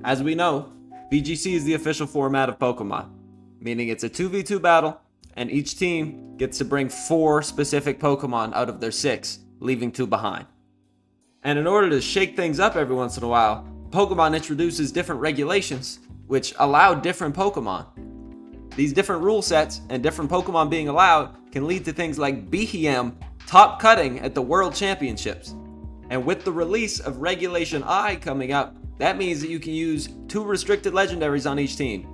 As we know, VGC is the official format of Pokemon, meaning it's a 2v2 battle, and each team gets to bring 4 specific Pokemon out of their 6, leaving 2 behind. And in order to shake things up every once in a while, Pokemon introduces different regulations, which allow different Pokemon. These different rule sets and different Pokemon being allowed can lead to things like BHM top cutting at the World Championships. And with the release of Regulation I coming up, that means that you can use 2 restricted legendaries on each team.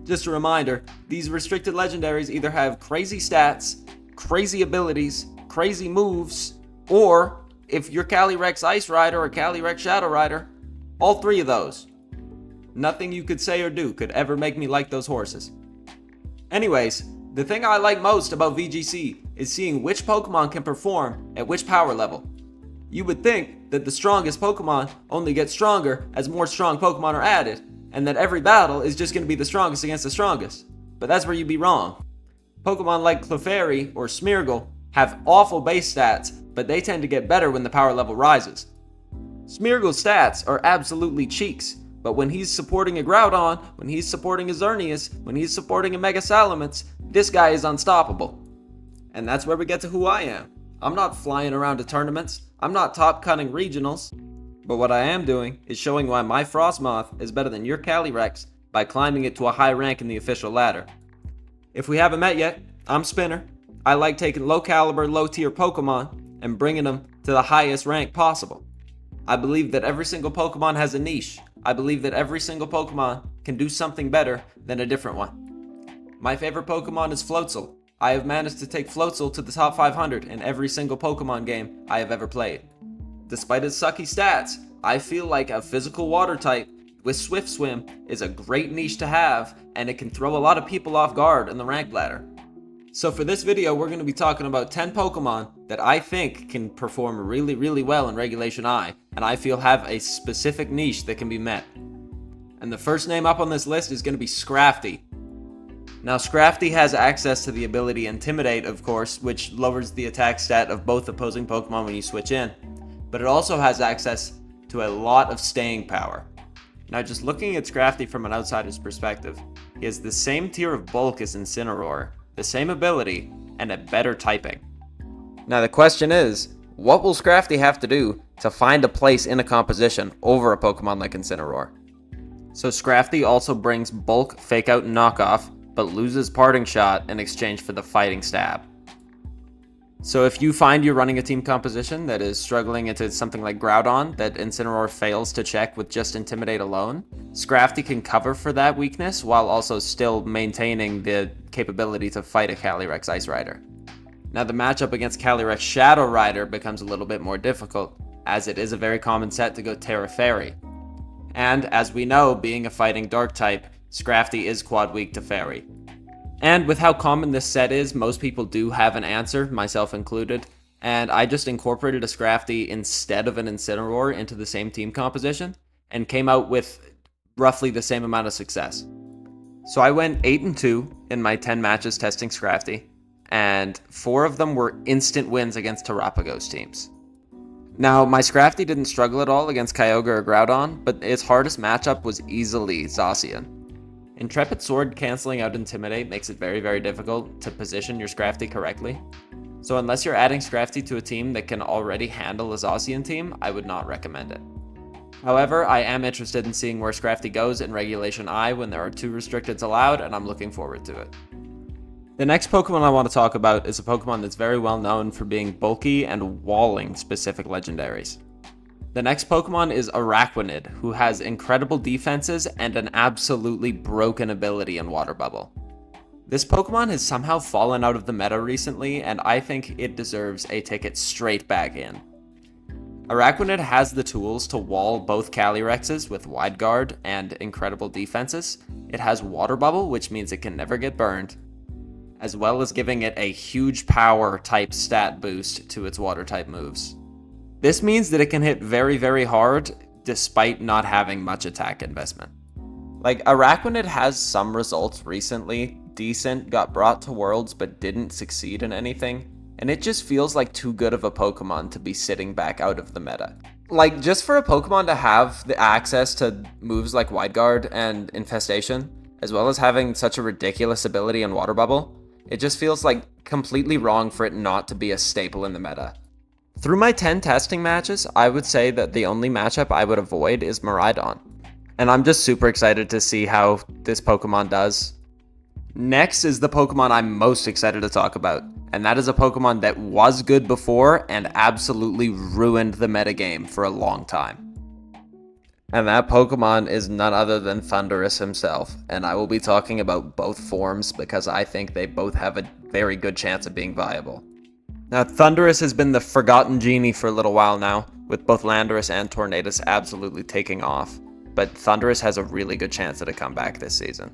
Just a reminder, these restricted legendaries either have crazy stats, crazy abilities, crazy moves, or if you're Calyrex Ice Rider or Calyrex Shadow Rider, all 3 of those. Nothing you could say or do could ever make me like those horses. Anyways, the thing I like most about VGC is seeing which Pokemon can perform at which power level. You would think that the strongest Pokemon only get stronger as more strong Pokemon are added, and that every battle is just going to be the strongest against the strongest. But that's where you'd be wrong. Pokemon like Clefairy or Smeargle have awful base stats, but they tend to get better when the power level rises. Smeargle's stats are absolutely cheeks, but when he's supporting a Groudon, when he's supporting a Xerneas, when he's supporting a Mega Salamence, this guy is unstoppable. And that's where we get to who I am. I'm not flying around to tournaments, I'm not top cutting regionals, but what I am doing is showing why my Frostmoth is better than your Calyrex by climbing it to a high rank in the official ladder. If we haven't met yet, I'm Spinner. I like taking low caliber, low tier Pokemon and bringing them to the highest rank possible. I believe that every single Pokemon has a niche. I believe that every single Pokemon can do something better than a different one. My favorite Pokemon is Floatzel. I have managed to take Floatzel to the top 500 in every single Pokemon game I have ever played. Despite its sucky stats, I feel like a physical water type with Swift Swim is a great niche to have, and it can throw a lot of people off guard in the rank ladder. So for this video, we're going to be talking about 10 Pokemon that I think can perform really well in Regulation I, and I feel have a specific niche that can be met. And the first name up on this list is going to be Scrafty. Now Scrafty has access to the ability Intimidate, of course, which lowers the attack stat of both opposing Pokemon when you switch in, but it also has access to a lot of staying power. Now just looking at Scrafty from an outsider's perspective, he has the same tier of bulk as Incineroar, the same ability, and a better typing. Now the question is, what will Scrafty have to do to find a place in a composition over a Pokemon like Incineroar? So Scrafty also brings bulk, fake out, and knockoff, but loses parting shot in exchange for the fighting stab. So if you find you're running a team composition that is struggling into something like Groudon that Incineroar fails to check with just Intimidate alone, Scrafty can cover for that weakness while also still maintaining the capability to fight a Calyrex Ice Rider. Now the matchup against Calyrex Shadow Rider becomes a little bit more difficult, as it is a very common set to go Terra Fairy. And as we know, being a fighting dark type, Scrafty is quad weak to Fairy. And with how common this set is, most people do have an answer, myself included, and I just incorporated a Scrafty instead of an Incineroar into the same team composition, and came out with roughly the same amount of success. So I went 8-2 in my 10 matches testing Scrafty, and 4 of them were instant wins against Terrapagos teams. Now, my Scrafty didn't struggle at all against Kyogre or Groudon, but its hardest matchup was easily Zacian. Intrepid Sword cancelling out Intimidate makes it very difficult to position your Scrafty correctly. So unless you're adding Scrafty to a team that can already handle a Zacian team, I would not recommend it. However, I am interested in seeing where Scrafty goes in Regulation I when there are 2 restricteds allowed, and I'm looking forward to it. The next Pokemon I want to talk about is a Pokemon that's very well known for being bulky and walling specific legendaries. The next Pokemon is Araquanid, who has incredible defenses and an absolutely broken ability in Water Bubble. This Pokemon has somehow fallen out of the meta recently, and I think it deserves a ticket straight back in. Araquanid has the tools to wall both Calyrexes with Wide Guard and incredible defenses. It has Water Bubble, which means it can never get burned, as well as giving it a huge power type stat boost to its water type moves. This means that it can hit very hard despite not having much attack investment. Like, Araquanid has some results recently. Decent, got brought to Worlds but didn't succeed in anything, and it just feels like too good of a Pokemon to be sitting back out of the meta. Like, just for a Pokemon to have the access to moves like Wide Guard and Infestation, as well as having such a ridiculous ability in Water Bubble, it just feels like completely wrong for it not to be a staple in the meta. Through my 10 testing matches, I would say that the only matchup I would avoid is Miraidon. And I'm just super excited to see how this Pokemon does. Next is the Pokemon I'm most excited to talk about, and that is a Pokemon that was good before and absolutely ruined the metagame for a long time. And that Pokemon is none other than Thundurus himself, and I will be talking about both forms because I think they both have a very good chance of being viable. Now, Thundurus has been the forgotten genie for a little while now, with both Landorus and Tornadus absolutely taking off, but Thundurus has a really good chance at a comeback this season.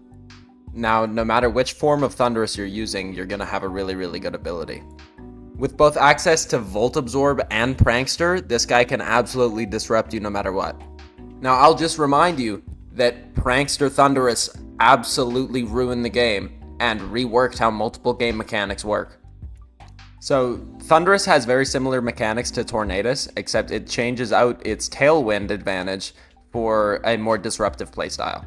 Now, no matter which form of Thundurus you're using, you're going to have a really, really good ability. With both access to Volt Absorb and Prankster, this guy can absolutely disrupt you no matter what. Now, I'll just remind you that Prankster Thundurus absolutely ruined the game and reworked how multiple game mechanics work. So, Thundurus has very similar mechanics to Tornadus, except it changes out its Tailwind advantage for a more disruptive playstyle.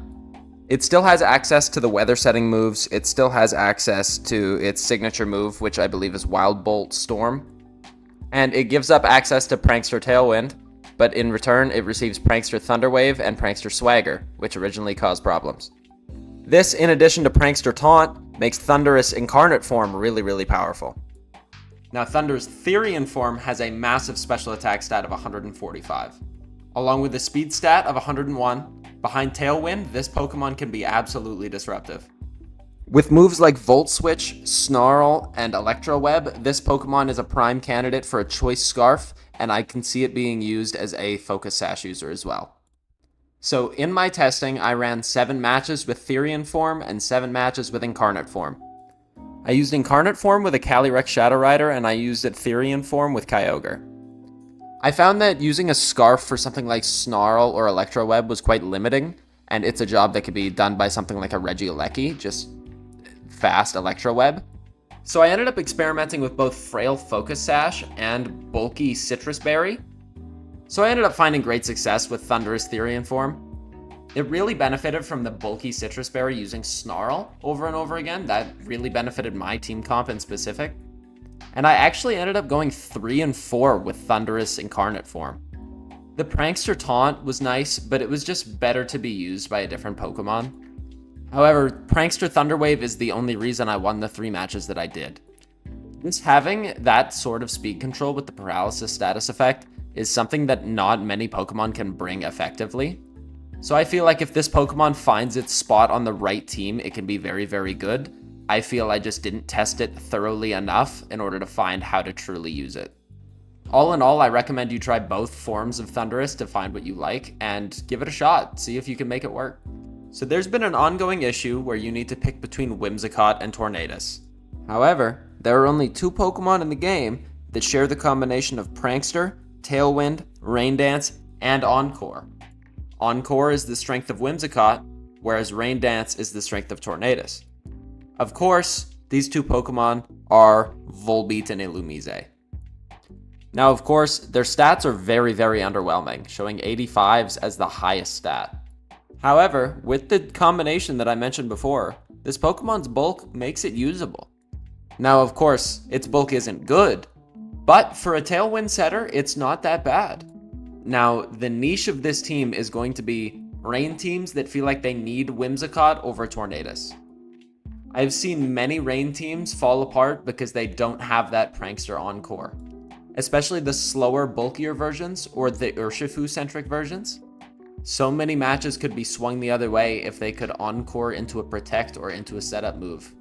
It still has access to the weather setting moves, it still has access to its signature move, which I believe is Wild Bolt Storm, and it gives up access to Prankster Tailwind, but in return it receives Prankster Thunderwave and Prankster Swagger, which originally caused problems. This, in addition to Prankster Taunt, makes Thundurus Incarnate form really, really powerful. Now, Thundurus Therian form has a massive special attack stat of 145. Along with a speed stat of 101, behind Tailwind, this Pokemon can be absolutely disruptive. With moves like Volt Switch, Snarl, and Electro Web, this Pokemon is a prime candidate for a Choice Scarf, and I can see it being used as a Focus Sash user as well. So in my testing, I ran 7 matches with Therian form and 7 matches with Incarnate form. I used Incarnate form with a Calyrex Shadow Rider, and I used it Therian form with Kyogre. I found that using a Scarf for something like Snarl or Electro Web was quite limiting, and it's a job that could be done by something like a Regieleki, just fast Electro Web. So I ended up experimenting with both Frail Focus Sash and bulky Citrus Berry. So I ended up finding great success with Thundurus Therian form. It really benefited from the bulky Citrus Berry using Snarl over and over again. That really benefited my team comp in specific. And I actually ended up going 3 and 4 with Thundurus Incarnate form. The Prankster Taunt was nice, but it was just better to be used by a different Pokemon. However, Prankster Thunderwave is the only reason I won the 3 matches that I did. Just having that sort of speed control with the Paralysis status effect is something that not many Pokemon can bring effectively. So I feel like if this Pokemon finds its spot on the right team, it can be very, very good. I feel I just didn't test it thoroughly enough in order to find how to truly use it. All in all, I recommend you try both forms of Thundurus to find what you like and give it a shot, see if you can make it work. So there's been an ongoing issue where you need to pick between Whimsicott and Tornadus. However, there are only 2 Pokemon in the game that share the combination of Prankster, Tailwind, Rain Dance, and Encore. Encore is the strength of Whimsicott, whereas Rain Dance is the strength of Tornadus. Of course, these 2 Pokemon are Volbeat and Illumise. Now, of course, their stats are very, very underwhelming, showing 85s as the highest stat. However, with the combination that I mentioned before, this Pokemon's bulk makes it usable. Now, of course, its bulk isn't good, but for a Tailwind setter, it's not that bad. Now, the niche of this team is going to be Rain teams that feel like they need Whimsicott over Tornadus. I've seen many Rain teams fall apart because they don't have that Prankster Encore, especially the slower, bulkier versions or the Urshifu-centric versions. So many matches could be swung the other way if they could Encore into a Protect or into a setup move.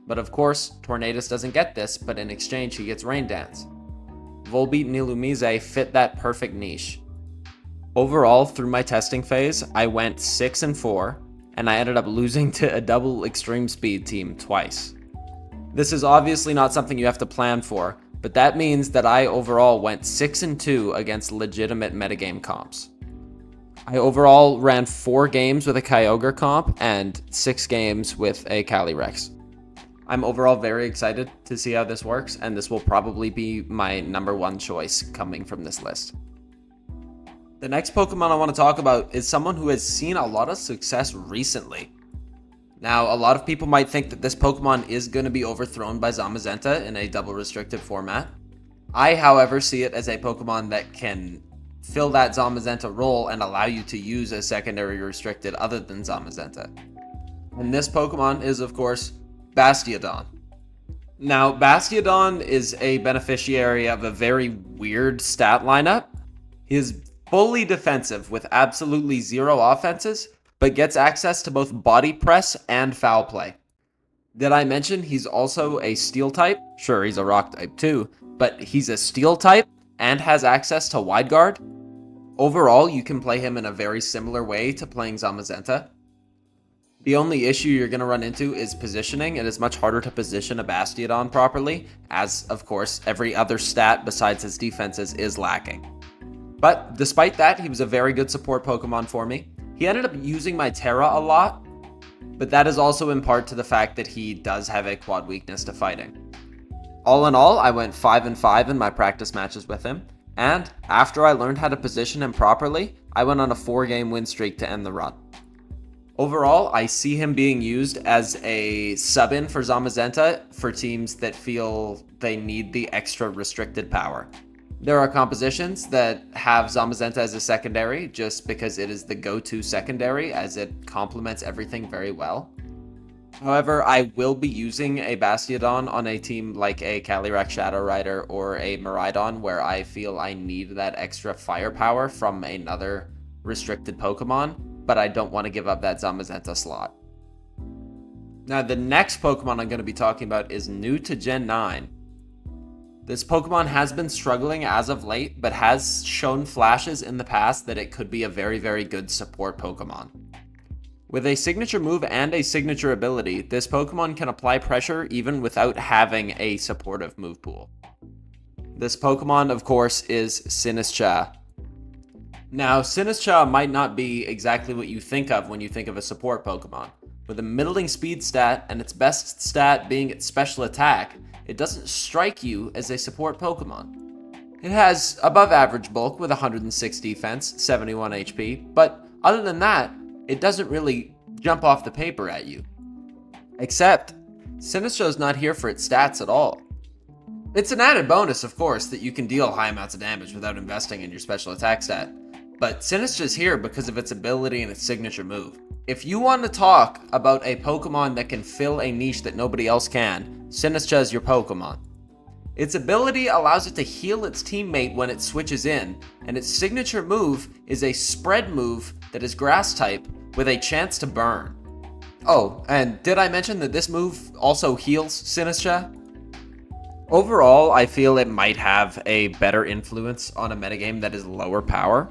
But of course, Tornadus doesn't get this, but in exchange he gets Rain Dance. Volbeat and Illumise fit that perfect niche. Overall, through my testing phase, I went 6 and 4, and I ended up losing to a double extreme speed team twice. This is obviously not something you have to plan for, but that means that I overall went 6 and 2 against legitimate metagame comps. I overall ran 4 games with a Kyogre comp and 6 games with a Calyrex. I'm overall very excited to see how this works, and this will probably be my number 1 choice coming from this list. The next Pokemon I want to talk about is someone who has seen a lot of success recently. Now, a lot of people might think that this Pokemon is going to be overthrown by Zamazenta in a double restricted format. I, however, see it as a Pokemon that can fill that Zamazenta role and allow you to use a secondary restricted other than Zamazenta. And this Pokemon is, of course, Bastiodon. Now, Bastiodon is a beneficiary of a very weird stat lineup. He is fully defensive with absolutely zero offenses, but gets access to both body press and foul play. Did I mention he's also a steel type? Sure, he's a rock type too, but he's a steel type and has access to wide guard. Overall, you can play him in a very similar way to playing Zamazenta. The only issue you're going to run into is positioning. It is much harder to position a Bastiodon properly, as, of course, every other stat besides his defenses is lacking. But despite that, he was a very good support Pokemon for me. He ended up using my Terra a lot, but that is also in part to the fact that he does have a quad weakness to fighting. All in all, I went 5-5 in my practice matches with him, and after I learned how to position him properly, I went on a 4-game win streak to end the run. Overall, I see him being used as a sub-in for Zamazenta for teams that feel they need the extra restricted power. There are compositions that have Zamazenta as a secondary just because it is the go-to secondary as it complements everything very well. However, I will be using a Bastiodon on a team like a Calyrex Shadow Rider or a Miraidon where I feel I need that extra firepower from another restricted Pokemon, but I don't want to give up that Zamazenta slot. Now, the next Pokemon I'm going to be talking about is new to Gen 9. This Pokemon has been struggling as of late, but has shown flashes in the past that it could be a very, very good support Pokemon. With a signature move and a signature ability, this Pokemon can apply pressure even without having a supportive move pool. This Pokemon, of course, is Sinistcha. Now, Sinistcha might not be exactly what you think of when you think of a support Pokemon. With a middling speed stat and its best stat being its special attack, it doesn't strike you as a support Pokemon. It has above average bulk with 106 defense, 71 HP, but other than that, it doesn't really jump off the paper at you. Except, Sinistcha's not here for its stats at all. It's an added bonus, of course, that you can deal high amounts of damage without investing in your special attack stat, but Sinistcha's here because of its ability and its signature move. If you want to talk about a Pokemon that can fill a niche that nobody else can, Sinistcha is your Pokemon. Its ability allows it to heal its teammate when it switches in, and its signature move is a spread move that is grass type with a chance to burn. Oh, and did I mention that this move also heals Sinistcha? Overall, I feel it might have a better influence on a metagame that is lower power.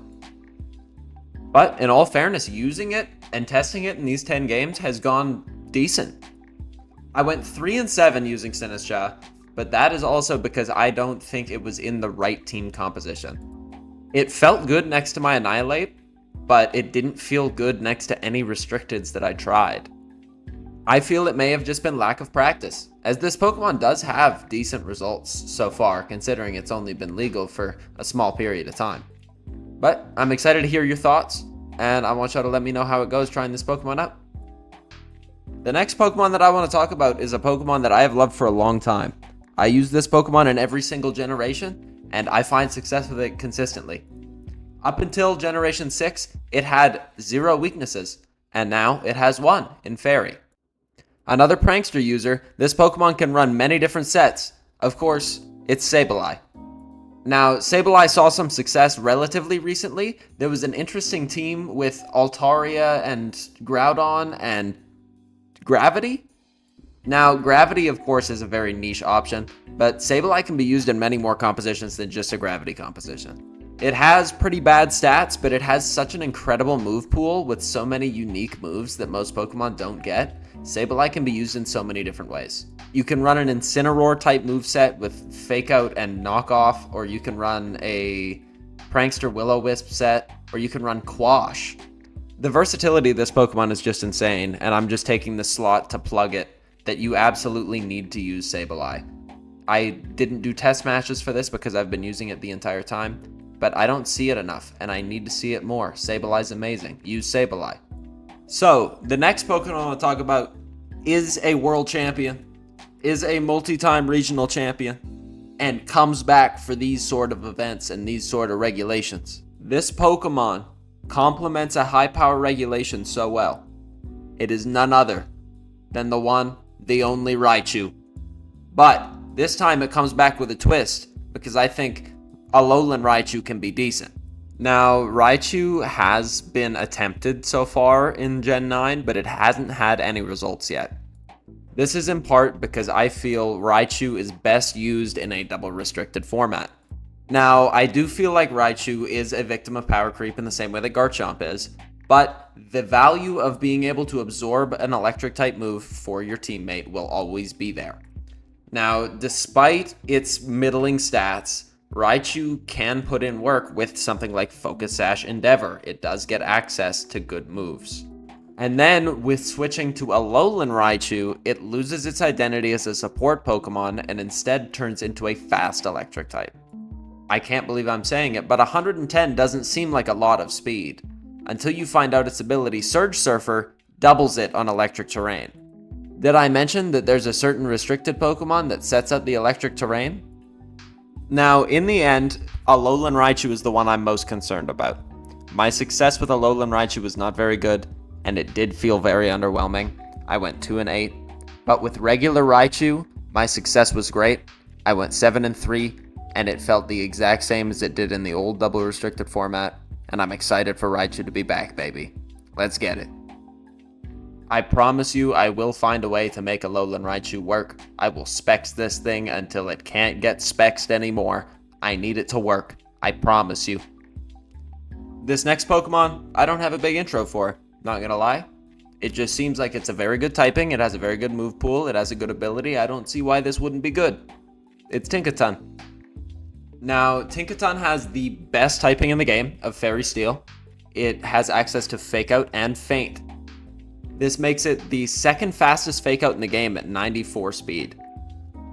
But in all fairness, using it and testing it in these 10 games has gone decent. I went 3-7 using Sinistcha, but that is also because I don't think it was in the right team composition. It felt good next to my Annihilate, but it didn't feel good next to any restricteds that I tried. I feel it may have just been lack of practice, as this Pokemon does have decent results so far, considering it's only been legal for a small period of time. But I'm excited to hear your thoughts, and I want y'all to let me know how it goes trying this Pokemon out. The next Pokemon that I want to talk about is a Pokemon that I have loved for a long time. I use this Pokemon in every single generation, and I find success with it consistently. Up until Generation 6, it had 0 weaknesses, and now it has 1 in Fairy. Another prankster user, this Pokemon can run many different sets. Of course, it's Sableye. Now, Sableye saw some success relatively recently. There was an interesting team with Altaria and Groudon and Gravity? Now, Gravity, of course, is a very niche option, but Sableye can be used in many more compositions than just a Gravity composition. It has pretty bad stats, but it has such an incredible move pool with so many unique moves that most Pokemon don't get. Sableye can be used in so many different ways. You can run an Incineroar type moveset with Fake Out and Knock Off, or you can run a Prankster Will-O-Wisp set, or you can run Quash. The versatility of this Pokemon is just insane, and I'm just taking the slot to plug it that you absolutely need to use Sableye. I didn't do test matches for this because I've been using it the entire time, but I don't see it enough, and I need to see it more. Sableye's amazing. Use Sableye. So, the next Pokemon I want to talk about is a world champion, is a multi-time regional champion, and comes back for these sort of events and these sort of regulations. This Pokemon complements a high power regulation so well. It is none other than the one, the only Raichu. But this time it comes back with a twist, because I think Alolan Raichu can be decent. Now, Raichu has been attempted so far in Gen 9, but it hasn't had any results yet. This is in part because I feel Raichu is best used in a double restricted format. Now, I do feel like Raichu is a victim of power creep in the same way that Garchomp is, but the value of being able to absorb an electric type move for your teammate will always be there. Now, despite its middling stats, Raichu can put in work with something like Focus Sash Endeavor. It does get access to good moves. And then, with switching to Alolan Raichu, it loses its identity as a support Pokemon and instead turns into a fast electric type. I can't believe I'm saying it, but 110 doesn't seem like a lot of speed. Until you find out its ability, Surge Surfer doubles it on electric terrain. Did I mention that there's a certain restricted Pokemon that sets up the electric terrain? Now, in the end, Alolan Raichu is the one I'm most concerned about. My success with Alolan Raichu was not very good, and it did feel very underwhelming. I went 2-8, but with regular Raichu, my success was great. I went 7-3, and it felt the exact same as it did in the old double restricted format, and I'm excited for Raichu to be back, baby. Let's get it. I promise you I will find a way to make Alolan Raichu work. I will specs this thing until it can't get spexed anymore. I need it to work. I promise you. This next Pokemon, I don't have a big intro for. Not gonna lie. It just seems like it's a very good typing. It has a very good move pool. It has a good ability. I don't see why this wouldn't be good. It's Tinkaton. Now, Tinkaton has the best typing in the game of Fairy Steel. It has access to Fake Out and Faint. This makes it the second fastest Fake Out in the game at 94 speed.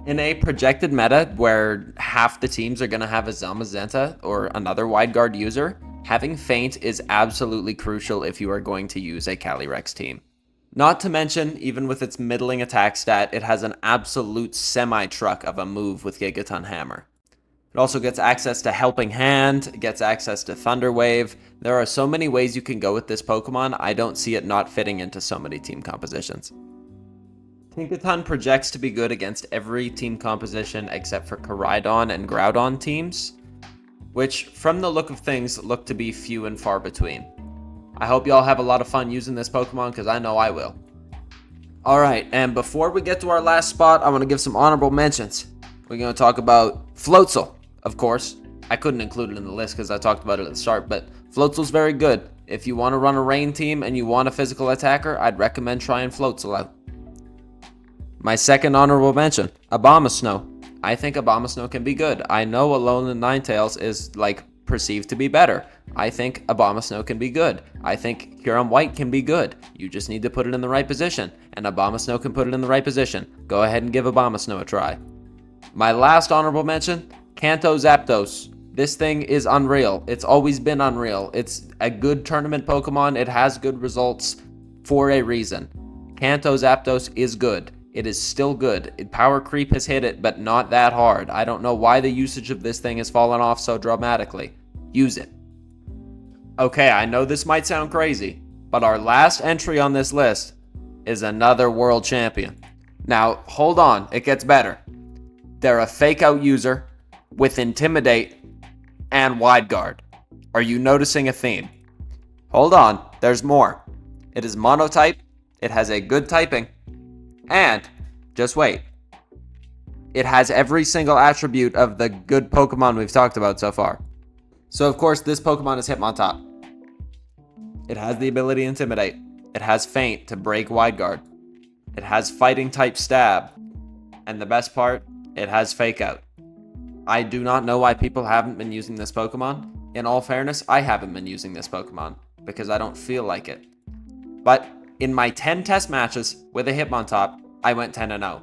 In a projected meta where half the teams are going to have a Zamazenta or another Wide Guard user, having Faint is absolutely crucial if you are going to use a Calyrex team. Not to mention, even with its middling attack stat, it has an absolute semi-truck of a move with Gigaton Hammer. It also gets access to Helping Hand, it gets access to Thunder Wave. There are so many ways you can go with this Pokemon, I don't see it not fitting into so many team compositions. Tinkaton projects to be good against every team composition except for Koraidon and Groudon teams, which, from the look of things, look to be few and far between. I hope y'all have a lot of fun using this Pokemon, because I know I will. Alright, and before we get to our last spot, I want to give some honorable mentions. We're going to talk about Floatzel. Of course, I couldn't include it in the list because I talked about it at the start, but Floatzel's very good. If you want to run a rain team and you want a physical attacker, I'd recommend trying Floatzel out. My second honorable mention, Abomasnow. I think Abomasnow can be good. I know Alolan Ninetales is, perceived to be better. I think Abomasnow can be good. I think Huron White can be good. You just need to put it in the right position, and Abomasnow can put it in the right position. Go ahead and give Abomasnow a try. My last honorable mention, Kanto Zapdos. This thing is unreal. It's always been unreal. It's a good tournament Pokemon. It has good results for a reason. Kanto Zapdos is good. It is still good. Power creep has hit it, but not that hard. I don't know why the usage of this thing has fallen off so dramatically. Use it. Okay, I know this might sound crazy, but our last entry on this list is another world champion. Now, hold on. It gets better. They're a Fake Out user with Intimidate and Wide Guard. Are you noticing a theme? Hold on, there's more. It is Monotype, it has a good typing, and, just wait, it has every single attribute of the good Pokemon we've talked about so far. So of course this Pokemon is Hitmontop. It has the ability Intimidate. It has Faint to break Wide Guard. It has Fighting type Stab. And the best part, it has Fake Out. I do not know why people haven't been using this Pokemon. In all fairness, I haven't been using this Pokemon because I don't feel like it. But in my 10 test matches with a Hitmontop, I went 10-0.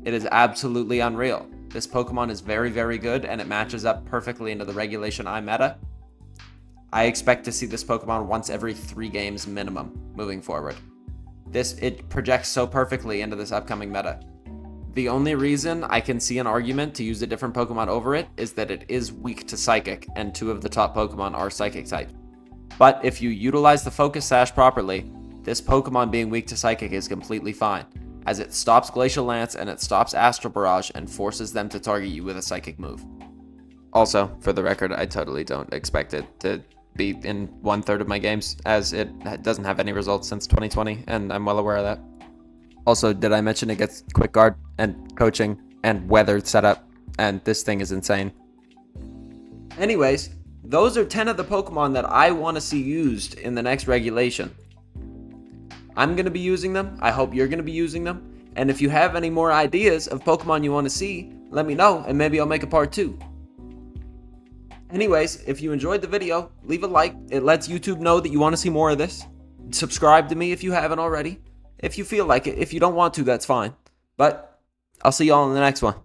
It is absolutely unreal. This Pokemon is very, very good, and it matches up perfectly into the Regulation I meta. I expect to see this Pokemon once every 3 games minimum moving forward. It projects so perfectly into this upcoming meta. The only reason I can see an argument to use a different Pokemon over it is that it is weak to Psychic, and 2 of the top Pokemon are Psychic type. But if you utilize the Focus Sash properly, this Pokemon being weak to Psychic is completely fine, as it stops Glacial Lance and it stops Astral Barrage and forces them to target you with a Psychic move. Also, for the record, I totally don't expect it to be in 1/3 of my games, as it doesn't have any results since 2020, and I'm well aware of that. Also, did I mention it gets Quick Guard and Coaching and Weather setup, and this thing is insane. Anyways, those are 10 of the Pokemon that I want to see used in the next regulation. I'm going to be using them. I hope you're going to be using them. And if you have any more ideas of Pokemon you want to see, let me know, and maybe I'll make a part 2. Anyways, if you enjoyed the video, leave a like. It lets YouTube know that you want to see more of this. Subscribe to me if you haven't already. If you feel like it. If you don't want to, that's fine. But I'll see y'all in the next one.